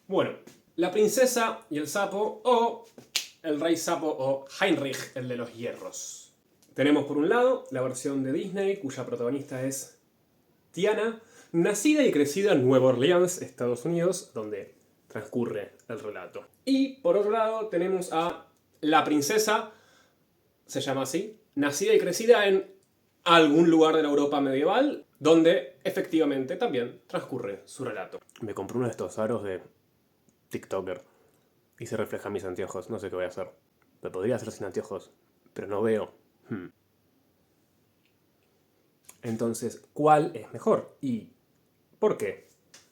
Bueno, la princesa y el sapo, o el rey sapo, o Heinrich, el de los hierros. Tenemos por un lado la versión de Disney, cuya protagonista es Tiana, nacida y crecida en Nueva Orleans, Estados Unidos, donde transcurre el relato. Y por otro lado tenemos a la princesa, se llama así, nacida y crecida en algún lugar de la Europa medieval, donde efectivamente también transcurre su relato. Me compré uno de estos aros de TikToker y se reflejan mis anteojos, no sé qué voy a hacer. Me podría hacer sin anteojos, pero no veo. Entonces, ¿cuál es mejor? ¿Y por qué?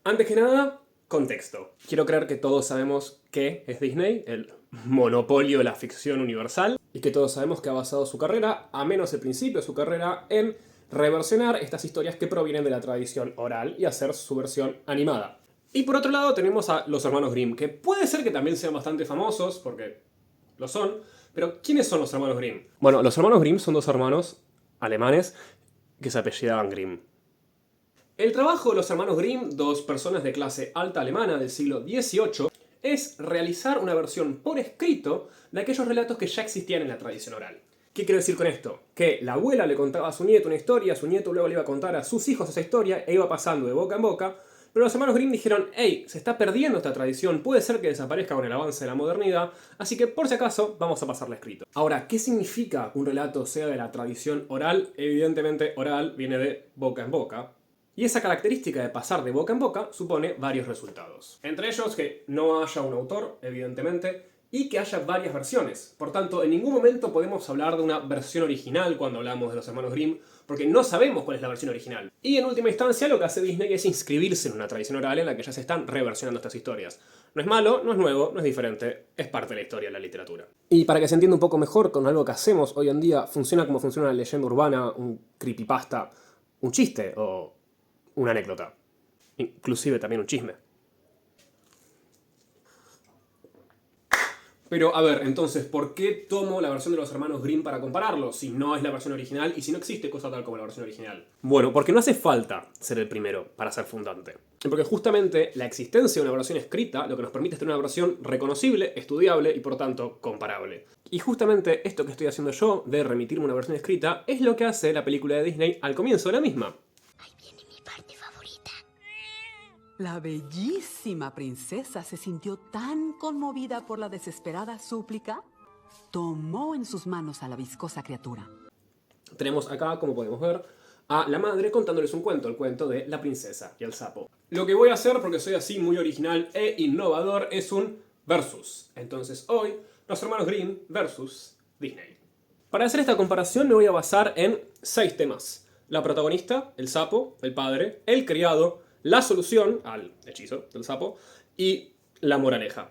Antes que nada, contexto. Quiero creer que todos sabemos qué es Disney, el monopolio de la ficción universal, y que todos sabemos que ha basado su carrera, a menos el principio de su carrera, en reversionar estas historias que provienen de la tradición oral y hacer su versión animada. Y por otro lado tenemos a los hermanos Grimm, que puede ser que también sean bastante famosos, porque lo son, pero ¿quiénes son los hermanos Grimm? Bueno, los hermanos Grimm son dos hermanos alemanes que se apellidaban Grimm. El trabajo de los hermanos Grimm, dos personas de clase alta alemana del siglo XVIII, es realizar una versión por escrito de aquellos relatos que ya existían en la tradición oral. ¿Qué quiero decir con esto? Que la abuela le contaba a su nieto una historia, su nieto luego le iba a contar a sus hijos esa historia e iba pasando de boca en boca, pero los hermanos Grimm dijeron, hey, se está perdiendo esta tradición, puede ser que desaparezca con el avance de la modernidad, así que por si acaso vamos a pasarla escrito. Ahora, ¿qué significa que un relato sea de la tradición oral? Evidentemente oral viene de boca en boca, y esa característica de pasar de boca en boca supone varios resultados. Entre ellos que no haya un autor, evidentemente, y que haya varias versiones. Por tanto, en ningún momento podemos hablar de una versión original cuando hablamos de los hermanos Grimm, porque no sabemos cuál es la versión original. Y en última instancia lo que hace Disney es inscribirse en una tradición oral en la que ya se están reversionando estas historias. No es malo, no es nuevo, no es diferente, es parte de la historia de la literatura. Y para que se entienda un poco mejor con algo que hacemos hoy en día, funciona como funciona una leyenda urbana, un creepypasta, un chiste o una anécdota. Inclusive también un chisme. Pero, a ver, entonces, ¿por qué tomo la versión de los hermanos Grimm para compararlo si no es la versión original y si no existe cosa tal como la versión original? Bueno, porque no hace falta ser el primero para ser fundante. Porque justamente la existencia de una versión escrita lo que nos permite es tener una versión reconocible, estudiable y por tanto comparable. Y justamente esto que estoy haciendo yo, de remitirme a una versión escrita, es lo que hace la película de Disney al comienzo de la misma. Ahí viene mi parte favorita. La bellísima princesa se sintió tan conmovida por la desesperada súplica, tomó en sus manos a la viscosa criatura. Tenemos acá, como podemos ver, a la madre contándoles un cuento, el cuento de la princesa y el sapo. Lo que voy a hacer, porque soy así muy original e innovador, es un versus. Entonces hoy, los hermanos Grimm versus Disney. Para hacer esta comparación me voy a basar en 6 temas. La protagonista, el sapo, el padre, el criado, la solución al hechizo del sapo y la moraleja.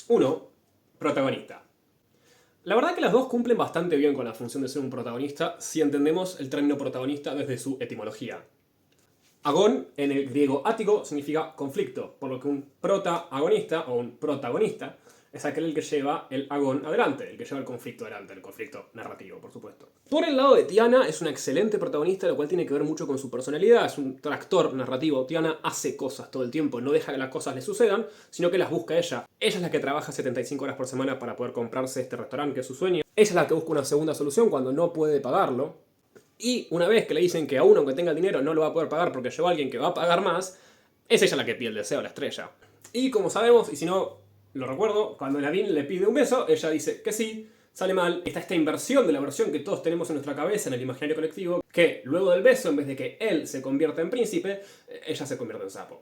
1. Protagonista. La verdad que las dos cumplen bastante bien con la función de ser un protagonista si entendemos el término protagonista desde su etimología. Agón, en el griego ático, significa conflicto, por lo que un protagonista o un protagonista es aquel el que lleva el agón adelante, el que lleva el conflicto adelante, el conflicto narrativo, por supuesto. Por el lado de Tiana, es una excelente protagonista, lo cual tiene que ver mucho con su personalidad, es un tractor narrativo. Tiana hace cosas todo el tiempo, no deja que las cosas le sucedan, sino que las busca ella. Ella es la que trabaja 75 horas por semana para poder comprarse este restaurante que es su sueño. Ella es la que busca una segunda solución cuando no puede pagarlo. Y una vez que le dicen que aún aunque tenga el dinero no lo va a poder pagar porque llegó alguien que va a pagar más, es ella la que pide el deseo, la estrella. Y como sabemos, y si no lo recuerdo, cuando Naveen le pide un beso, ella dice que sí, sale mal. Está esta inversión de la versión que todos tenemos en nuestra cabeza, en el imaginario colectivo, que luego del beso, en vez de que él se convierta en príncipe, ella se convierte en sapo.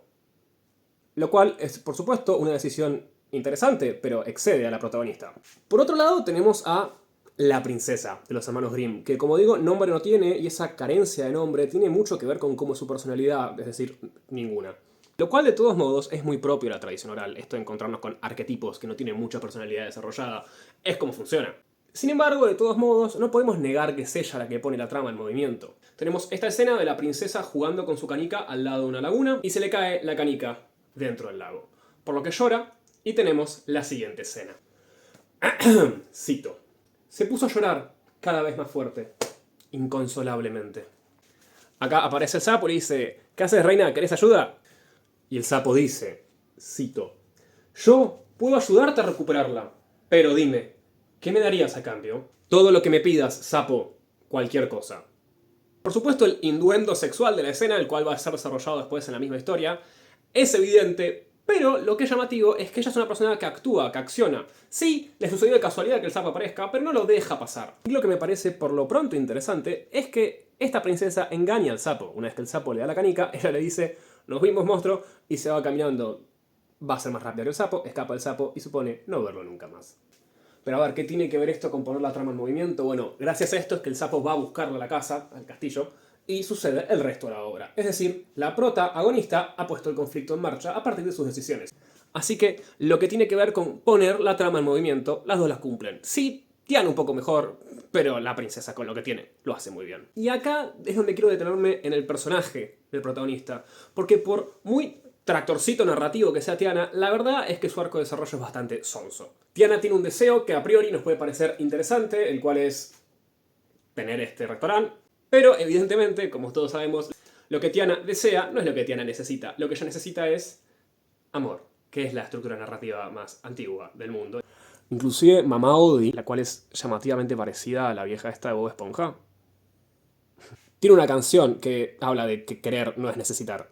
Lo cual es, por supuesto, una decisión interesante, pero excede a la protagonista. Por otro lado, tenemos a la princesa de los hermanos Grimm, que como digo, nombre no tiene, y esa carencia de nombre tiene mucho que ver con cómo es su personalidad, es decir, ninguna. Lo cual de todos modos es muy propio de la tradición oral, esto de encontrarnos con arquetipos que no tienen mucha personalidad desarrollada, es como funciona. Sin embargo, de todos modos, no podemos negar que es ella la que pone la trama en movimiento. Tenemos esta escena de la princesa jugando con su canica al lado de una laguna y se le cae la canica dentro del lago, por lo que llora y tenemos la siguiente escena. Cito. Se puso a llorar cada vez más fuerte, inconsolablemente. Acá aparece el sapo y dice, ¿qué haces, reina? ¿Querés ayuda? Y el sapo dice, cito: yo puedo ayudarte a recuperarla, pero dime, ¿qué me darías a cambio? Todo lo que me pidas, sapo, cualquier cosa. Por supuesto, el innuendo sexual de la escena, el cual va a ser desarrollado después en la misma historia, es evidente, pero lo que es llamativo es que ella es una persona que actúa, que acciona. Sí, le sucedió de casualidad que el sapo aparezca, pero no lo deja pasar. Y lo que me parece por lo pronto interesante es que esta princesa engaña al sapo. Una vez que el sapo le da la canica, ella le dice: nos vimos, monstruo, y se va caminando. Va a ser más rápido que el sapo, escapa el sapo y supone no verlo nunca más. Pero a ver, ¿qué tiene que ver esto con poner la trama en movimiento? Bueno, gracias a esto es que el sapo va a buscarle a la casa, al castillo, y sucede el resto de la obra. Es decir, la protagonista ha puesto el conflicto en marcha a partir de sus decisiones. Así que lo que tiene que ver con poner la trama en movimiento, las dos las cumplen. Sí, Tiana un poco mejor, pero la princesa con lo que tiene lo hace muy bien. Y acá es donde quiero detenerme en el personaje del protagonista, porque por muy tractorcito narrativo que sea Tiana, la verdad es que su arco de desarrollo es bastante sonso. Tiana tiene un deseo que a priori nos puede parecer interesante, el cual es tener este restaurante, pero evidentemente, como todos sabemos, lo que Tiana desea no es lo que Tiana necesita. Lo que ella necesita es amor, que es la estructura narrativa más antigua del mundo. Inclusive Mamá Odie, la cual es llamativamente parecida a la vieja esta de Bob Esponja, tiene una canción que habla de que querer no es necesitar.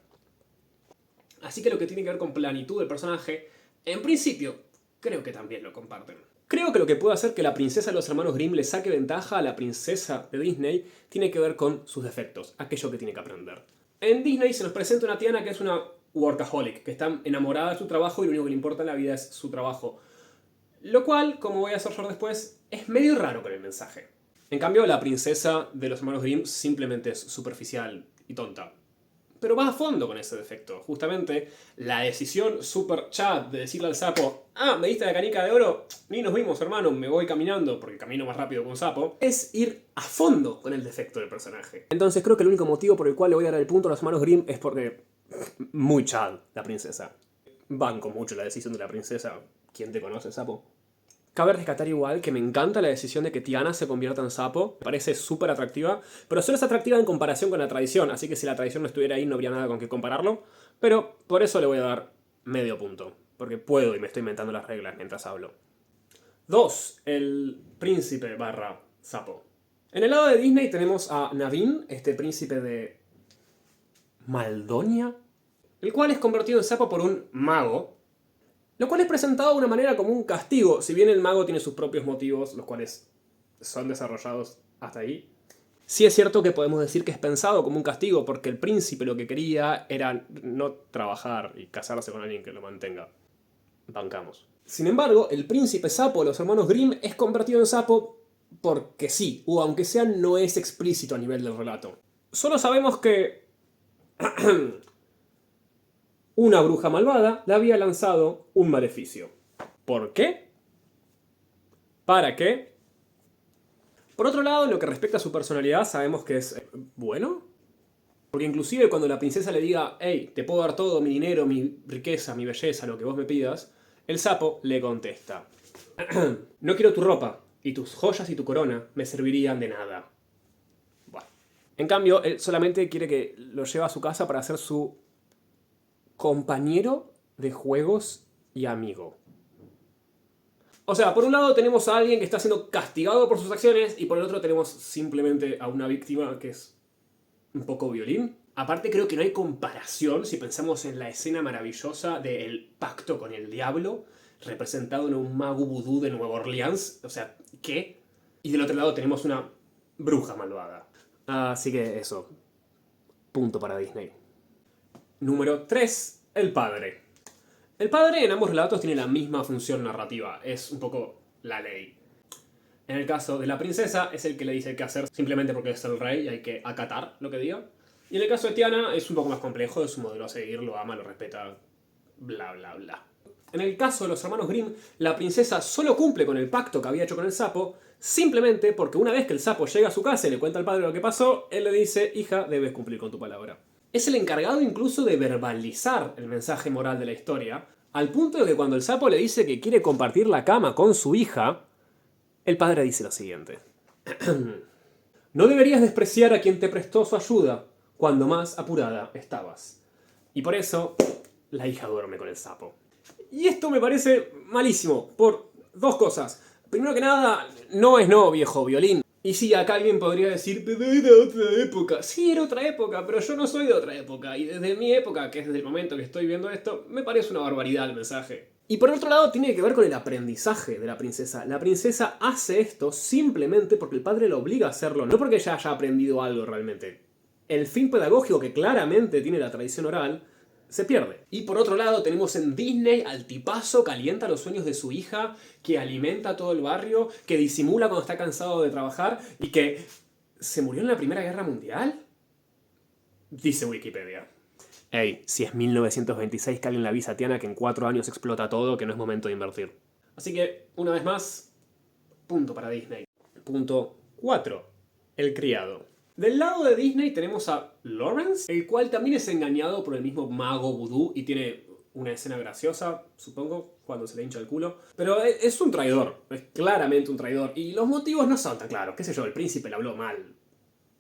Así que lo que tiene que ver con planitud del personaje, en principio, creo que también lo comparten. Creo que lo que puede hacer que la princesa de los hermanos Grimm le saque ventaja a la princesa de Disney tiene que ver con sus defectos, aquello que tiene que aprender. En Disney se nos presenta una Tiana que es una workaholic, que está enamorada de su trabajo y lo único que le importa en la vida es su trabajo. Lo cual, como voy a desarrollar después, es medio raro con el mensaje. En cambio, la princesa de los hermanos Grimm simplemente es superficial y tonta. Pero va a fondo con ese defecto. Justamente la decisión super chat de decirle al sapo: ah, me diste la canica de oro, ni nos vimos, hermano, me voy caminando porque camino más rápido que un sapo, es ir a fondo con el defecto del personaje. Entonces creo que el único motivo por el cual le voy a dar el punto a los hermanos Grimm es porque muy chad la princesa. Banco mucho la decisión de la princesa. ¿Quién te conoce, sapo? Cabe rescatar igual que me encanta la decisión de que Tiana se convierta en sapo. Me parece súper atractiva, pero solo es atractiva en comparación con la tradición, así que si la tradición no estuviera ahí no habría nada con qué compararlo. Pero por eso le voy a dar medio punto, porque puedo y me estoy inventando las reglas mientras hablo. 2. El príncipe barra sapo. En el lado de Disney tenemos a Naveen, este príncipe de Maldonia, el cual es convertido en sapo por un mago, lo cual es presentado de una manera como un castigo, si bien el mago tiene sus propios motivos, los cuales son desarrollados hasta ahí. Sí es cierto que podemos decir que es pensado como un castigo, porque el príncipe lo que quería era no trabajar y casarse con alguien que lo mantenga. Bancamos. Sin embargo, el príncipe sapo de los hermanos Grimm es convertido en sapo porque sí, o aunque sea no es explícito a nivel del relato. Solo sabemos que una bruja malvada le había lanzado un maleficio. ¿Por qué? ¿Para qué? Por otro lado, en lo que respecta a su personalidad, sabemos que es bueno. Porque inclusive cuando la princesa le diga: hey, te puedo dar todo, mi dinero, mi riqueza, mi belleza, lo que vos me pidas, el sapo le contesta: no quiero tu ropa, y tus joyas y tu corona me servirían de nada. Bueno. En cambio, él solamente quiere que lo lleve a su casa para ser su compañero de juegos y amigo. O sea, por un lado tenemos a alguien que está siendo castigado por sus acciones y por el otro tenemos simplemente a una víctima que es un poco violín. Aparte creo que no hay comparación si pensamos en la escena maravillosa del pacto con el diablo representado en un mago vudú de Nueva Orleans. O sea, ¿qué? Y del otro lado tenemos una bruja malvada. Así que eso. Punto para Disney. Número 3. El padre. El padre en ambos relatos tiene la misma función narrativa, es un poco la ley. En el caso de la princesa es el que le dice qué hacer simplemente porque es el rey y hay que acatar lo que diga. Y en el caso de Tiana es un poco más complejo, es su modelo a seguir, lo ama, lo respeta, bla bla bla. En el caso de los hermanos Grimm, la princesa solo cumple con el pacto que había hecho con el sapo simplemente porque una vez que el sapo llega a su casa y le cuenta al padre lo que pasó, él le dice: hija, debes cumplir con tu palabra. Es el encargado incluso de verbalizar el mensaje moral de la historia, al punto de que cuando el sapo le dice que quiere compartir la cama con su hija, el padre dice lo siguiente: no deberías despreciar a quien te prestó su ayuda cuando más apurada estabas. Y por eso, la hija duerme con el sapo. Y esto me parece malísimo, por dos cosas. Primero que nada, no es viejo violín. Y sí, acá alguien podría decir, pero era otra época. Sí, era otra época, pero yo no soy de otra época. Y desde mi época, que es desde el momento que estoy viendo esto, me parece una barbaridad el mensaje. Y por otro lado, tiene que ver con el aprendizaje de la princesa. La princesa hace esto simplemente porque el padre la obliga a hacerlo, no porque ella haya aprendido algo realmente. El fin pedagógico que claramente tiene la tradición oral se pierde. Y por otro lado tenemos en Disney al tipazo que alienta los sueños de su hija, que alimenta a todo el barrio, que disimula cuando está cansado de trabajar y que se murió en la Primera Guerra Mundial. Dice Wikipedia. Ey, si es 1926 que alguien le avisa a Tiana que en 4 años explota todo, que no es momento de invertir. Así que, una vez más, punto para Disney. Punto 4. El criado. Del lado de Disney tenemos a Lawrence, el cual también es engañado por el mismo mago vudú y tiene una escena graciosa, supongo, cuando se le hincha el culo. Pero es un traidor, es claramente un traidor. Y los motivos no son tan claros, qué sé yo, el príncipe le habló mal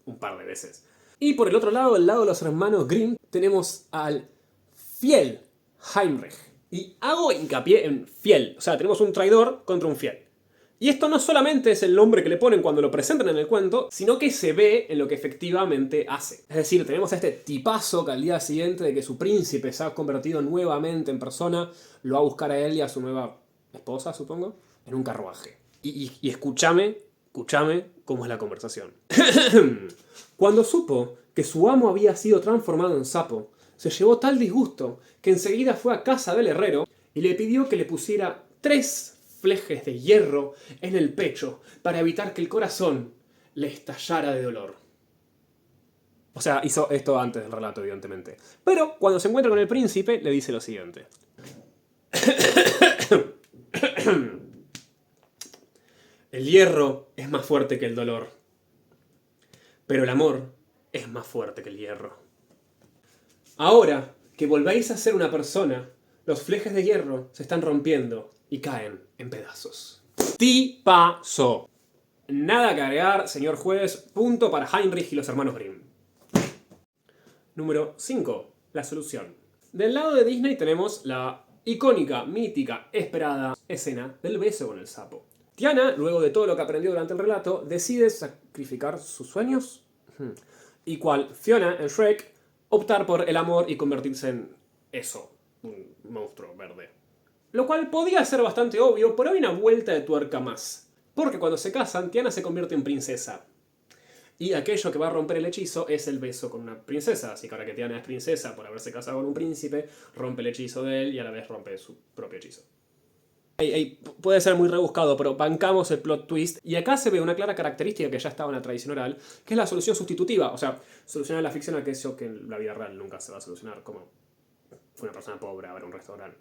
un par de veces. Y por el otro lado, del lado de los hermanos Grimm, tenemos al fiel Heinrich. Y hago hincapié en fiel, o sea, tenemos un traidor contra un fiel. Y esto no solamente es el nombre que le ponen cuando lo presentan en el cuento, sino que se ve en lo que efectivamente hace. Es decir, tenemos a este tipazo que al día siguiente de que su príncipe se ha convertido nuevamente en persona, lo va a buscar a él y a su nueva esposa, supongo, en un carruaje. Y escúchame cómo es la conversación. Cuando supo que su amo había sido transformado en sapo, se llevó tal disgusto que enseguida fue a casa del herrero y le pidió que le pusiera 3 flejes de hierro en el pecho para evitar que el corazón le estallara de dolor. O sea, hizo esto antes del relato, evidentemente. Pero cuando se encuentra con el príncipe, le dice lo siguiente. El hierro es más fuerte que el dolor, pero el amor es más fuerte que el hierro. Ahora que volvéis a ser una persona, los flejes de hierro se están rompiendo y caen en pedazos. Tipazo. Nada que agregar, señor juez. Punto para Heinrich y los hermanos Grimm. Número 5. La solución. Del lado de Disney tenemos la icónica, mítica, esperada escena del beso con el sapo. Tiana, luego de todo lo que aprendió durante el relato, decide sacrificar sus sueños. Y cual Fiona en Shrek, optar por el amor y convertirse en eso, un monstruo verde. Lo cual podía ser bastante obvio, pero hay una vuelta de tuerca más. Porque cuando se casan, Tiana se convierte en princesa. Y aquello que va a romper el hechizo es el beso con una princesa. Así que ahora que Tiana es princesa por haberse casado con un príncipe, rompe el hechizo de él y a la vez rompe su propio hechizo. Puede ser muy rebuscado, pero bancamos el plot twist. Y acá se ve una clara característica que ya estaba en la tradición oral, que es la solución sustitutiva. O sea, solucionar la ficción aquello que en la vida real nunca se va a solucionar, como fue una persona pobre a ver un restaurante.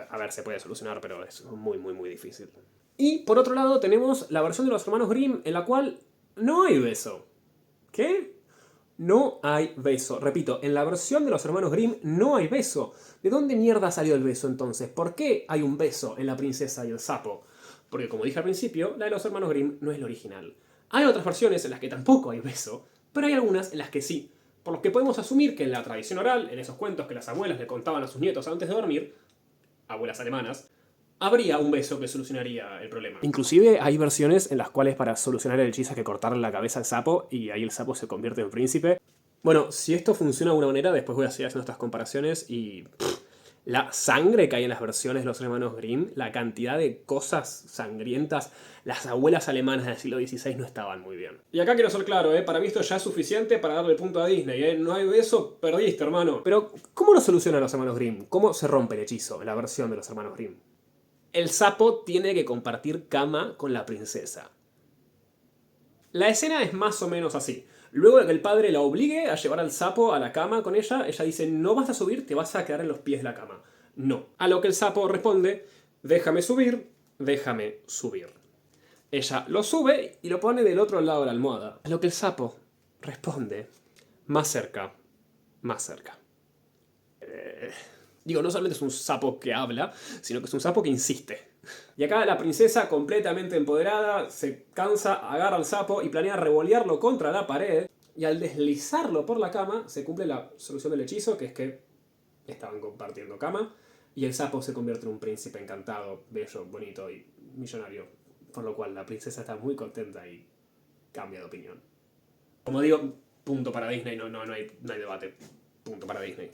A ver, se puede solucionar, pero es muy, muy, muy difícil. Y por otro lado tenemos la versión de los hermanos Grimm, en la cual no hay beso. ¿Qué? No hay beso. Repito, en la versión de los hermanos Grimm no hay beso. ¿De dónde mierda salió el beso entonces? ¿Por qué hay un beso en La princesa y el sapo? Porque como dije al principio, la de los hermanos Grimm no es la original. Hay otras versiones en las que tampoco hay beso, pero hay algunas en las que sí. Por lo que podemos asumir que en la tradición oral, en esos cuentos que las abuelas le contaban a sus nietos antes de dormir, abuelas alemanas, habría un beso que solucionaría el problema. Inclusive hay versiones en las cuales para solucionar el hechizo hay que cortarle la cabeza al sapo y ahí el sapo se convierte en príncipe. Bueno, si esto funciona de alguna manera, después voy a seguir haciendo estas comparaciones y... la sangre que hay en las versiones de los hermanos Grimm, la cantidad de cosas sangrientas, las abuelas alemanas del siglo XVI no estaban muy bien. Y acá quiero ser claro, para mí esto ya es suficiente para darle el punto a Disney, no hay beso, perdiste, hermano. Pero, ¿cómo lo solucionan los hermanos Grimm? ¿Cómo se rompe el hechizo en la versión de los hermanos Grimm? El sapo tiene que compartir cama con la princesa. La escena es más o menos así. Luego de que el padre la obligue a llevar al sapo a la cama con ella dice, no vas a subir, te vas a quedar en los pies de la cama. No. A lo que el sapo responde, déjame subir, déjame subir. Ella lo sube y lo pone del otro lado de la almohada. A lo que el sapo responde, más cerca, más cerca. Digo, no solamente es un sapo que habla, sino que es un sapo que insiste. Y acá la princesa, completamente empoderada, se cansa, agarra al sapo y planea revolearlo contra la pared. Y al deslizarlo por la cama, se cumple la solución del hechizo, que es que estaban compartiendo cama, y el sapo se convierte en un príncipe encantado, bello, bonito y millonario. Por lo cual la princesa está muy contenta y cambia de opinión. Como digo, punto para Disney, no hay debate. Punto para Disney.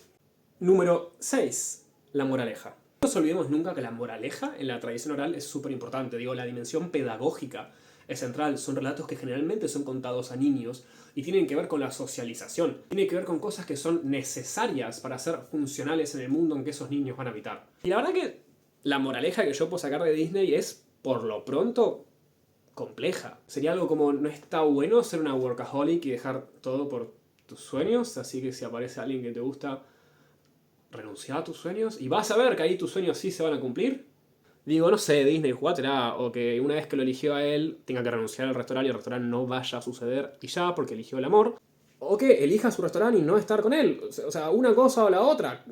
Número 6. La moraleja. No nos olvidemos nunca que la moraleja en la tradición oral es súper importante. Digo, la dimensión pedagógica es central. Son relatos que generalmente son contados a niños y tienen que ver con la socialización. Tienen que ver con cosas que son necesarias para ser funcionales en el mundo en que esos niños van a habitar. Y la verdad que la moraleja que yo puedo sacar de Disney es, por lo pronto, compleja. Sería algo como, no está bueno ser una workaholic y dejar todo por tus sueños, así que si aparece alguien que te gusta, renuncia a tus sueños y vas a ver que ahí tus sueños sí se van a cumplir. Digo, no sé, Disney, jugátela, o que una vez que lo eligió a él, tenga que renunciar al restaurante y el restaurante no vaya a suceder y ya, porque eligió el amor. O que elija su restaurante y no estar con él. O sea, una cosa o la otra.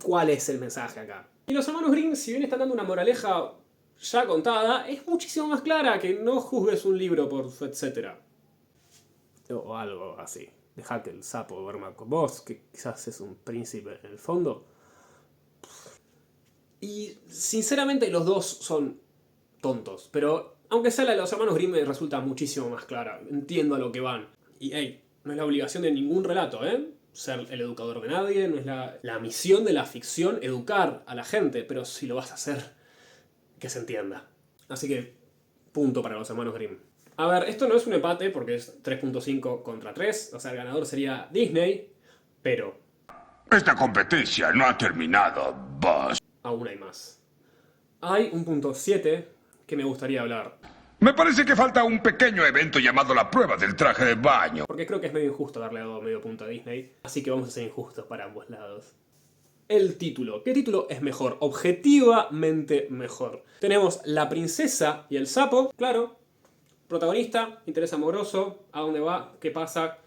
¿Cuál es el mensaje acá? Y los hermanos Grimm, si bien están dando una moraleja ya contada, es muchísimo más clara que no juzgues un libro por su etcétera. O algo así. Deja que el sapo duerma con vos, que quizás es un príncipe en el fondo. Y sinceramente los dos son tontos, pero aunque sea la de los hermanos Grimm me resulta muchísimo más clara. Entiendo a lo que van. Y hey, no es la obligación de ningún relato, ser el educador de nadie, no es la misión de la ficción educar a la gente, pero si lo vas a hacer, que se entienda. Así que, punto para los hermanos Grimm. A ver, esto no es un empate porque es 3.5 contra 3, o sea, el ganador sería Disney, pero Esta competencia no ha terminado, boss. aún hay más. Hay un punto 7 que me gustaría hablar, Me parece que falta un pequeño evento llamado la prueba del traje de baño. porque creo que es medio injusto darle dado medio punto a Disney, así que vamos a ser injustos para ambos lados. El título. ¿Qué título es mejor? Objetivamente mejor. Tenemos La princesa y el sapo, claro. Protagonista, interés amoroso, ¿a dónde va? ¿Qué pasa?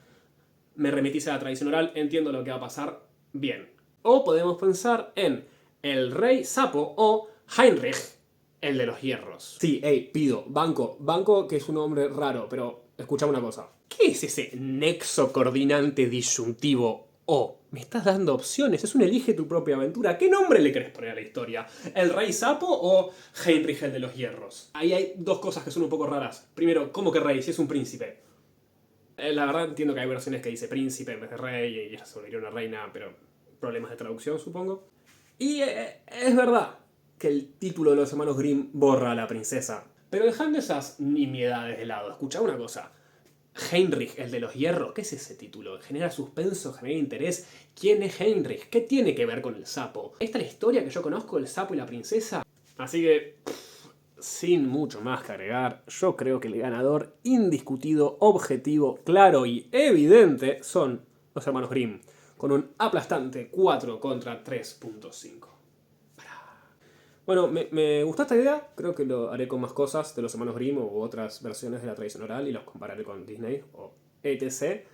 Me remitís a la tradición oral, entiendo lo que va a pasar, bien. O podemos pensar en El rey sapo o Heinrich, el de los hierros. Sí, pido, banco que es un nombre raro, pero escuchame una cosa. ¿Qué es ese nexo coordinante disyuntivo o? Me estás dando opciones, es un elige tu propia aventura. ¿Qué nombre le querés poner a la historia? ¿El rey sapo o Heinrich el de los hierros? Ahí hay dos cosas que son un poco raras. Primero, ¿cómo que rey? Si es un príncipe. La verdad entiendo que hay versiones que dice príncipe en vez de rey y ella se volvería una reina, pero problemas de traducción supongo. Y es verdad que el título de los hermanos Grimm borra a la princesa. Pero dejando esas nimiedades de lado, escuchá una cosa. Heinrich, el de los hierros, ¿qué es ese título? Genera suspenso, genera interés. ¿Quién es Heinrich? ¿Qué tiene que ver con el sapo? ¿Esta es la historia que yo conozco del sapo y la princesa? Así que, sin mucho más que agregar, yo creo que el ganador indiscutido, objetivo, claro y evidente son los hermanos Grimm, con un aplastante 4 contra 3.5. Bueno, me gustó esta idea, creo que lo haré con más cosas de los hermanos Grimm u otras versiones de la tradición oral y los compararé con Disney o etc.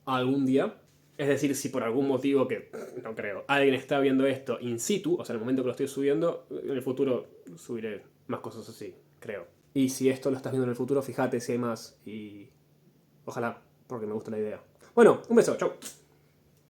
algún día. Es decir, si por algún motivo que no creo, alguien está viendo esto in situ, o sea, en el momento que lo estoy subiendo, en el futuro subiré más cosas así, creo. Y si esto lo estás viendo en el futuro, fíjate si hay más y ojalá, porque me gusta la idea. Bueno, un beso, chau.